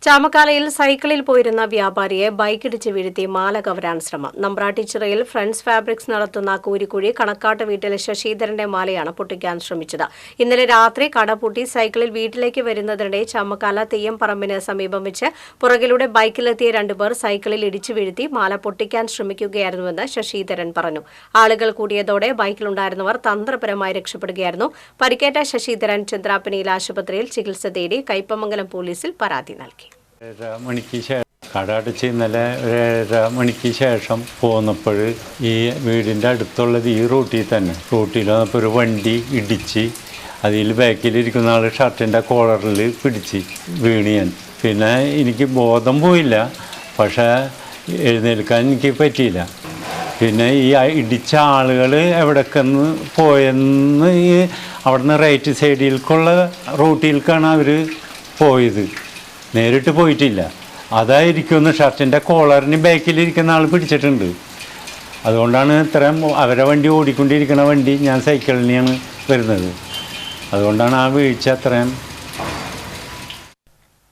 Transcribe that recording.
ചാമക്കാലയിൽ സൈക്കിളിൽ പോയിരുന്ന വ്യാപാരിയെ ബൈക്കിടിച്ച് വീഴ്ത്തി മാല കവരാൻ ശ്രമം. നമ്പ്രാട്ടിച്ചിറയിൽ ഫ്രണ്ട്സ് ഫാബ്രിക്സ് നടത്തുന്ന കൂരിക്കുഴി കണക്കാട്ട് വീട്ടിൽ ശശിധരന്റെ മാലയാണ് പൊട്ടിക്കാൻ ശ്രമിച്ചത്. ഇന്നലെ രാത്രി കടപൂട്ടി സൈക്കിളിൽ വീട്ടിലേക്ക് വരുന്നതിനിടെ ചാമക്കാല തെയ്യംപറമ്പിന് സമീപം വെച്ച് പുറകിലൂടെ ബൈക്കിലെത്തിയ രണ്ടുപേർ സൈക്കിളിൽ ഇടിച്ചു വീഴ്ത്തി മാല പൊട്ടിക്കാൻ ശ്രമിക്കുകയായിരുന്നുവെന്ന് ശശിധരൻ പറഞ്ഞു. ആളുകൾ കൂടിയതോടെ ബൈക്കിലുണ്ടായിരുന്നവർ തന്ത്രപരമായി രക്ഷപ്പെടുകയായിരുന്നു. പരിക്കേറ്റ ശശിധരൻ ചന്ദ്രാപ്പനിയിൽ ആശുപത്രിയിൽ ചികിത്സ തേടി കയ്പമംഗലം പോലീസിൽ പരാതി നൽകി. കട അടച്ച് ഇന്നലെ 1:30 മണിക്ക് ശേഷം പോന്നപ്പോൾ ഈ വീടിൻ്റെ അടുത്തുള്ളത് ഈ റൂട്ടിൽ വന്നപ്പോൾ ഒരു വണ്ടി ഇടിച്ച് അതിൽ ബാക്കിലിരിക്കുന്ന ആൾ ഷർട്ടിൻ്റെ കോളറിൽ പിടിച്ച് വീണ് ഞാൻ. പിന്നെ എനിക്ക് ബോധം പോയില്ല, പക്ഷേ എഴുന്നേൽക്കാൻ എനിക്ക് പറ്റിയില്ല. പിന്നെ ഈ ഇടിച്ച ആളുകൾ എവിടേക്കെന്ന് പോയെന്ന് അവിടുന്ന് റൈറ്റ് സൈഡിലേക്കുള്ള റൂട്ടിലേക്കാണ് അവർ പോയത്, നേരിട്ട് പോയിട്ടില്ല. അതായിരിക്കുമെന്ന് ഷർട്ടിൻ്റെ കോളറിന് ബാക്കിലിരിക്കുന്ന ആൾ പിടിച്ചിട്ടുണ്ട്. അതുകൊണ്ടാണ് ഇത്രയും അവരെ വണ്ടി ഓടിക്കൊണ്ടിരിക്കുന്ന വണ്ടി ഞാൻ സൈക്കിളിനെയാണ് വരുന്നത്. അതുകൊണ്ടാണ് ആ വീഴ്ച അത്രയും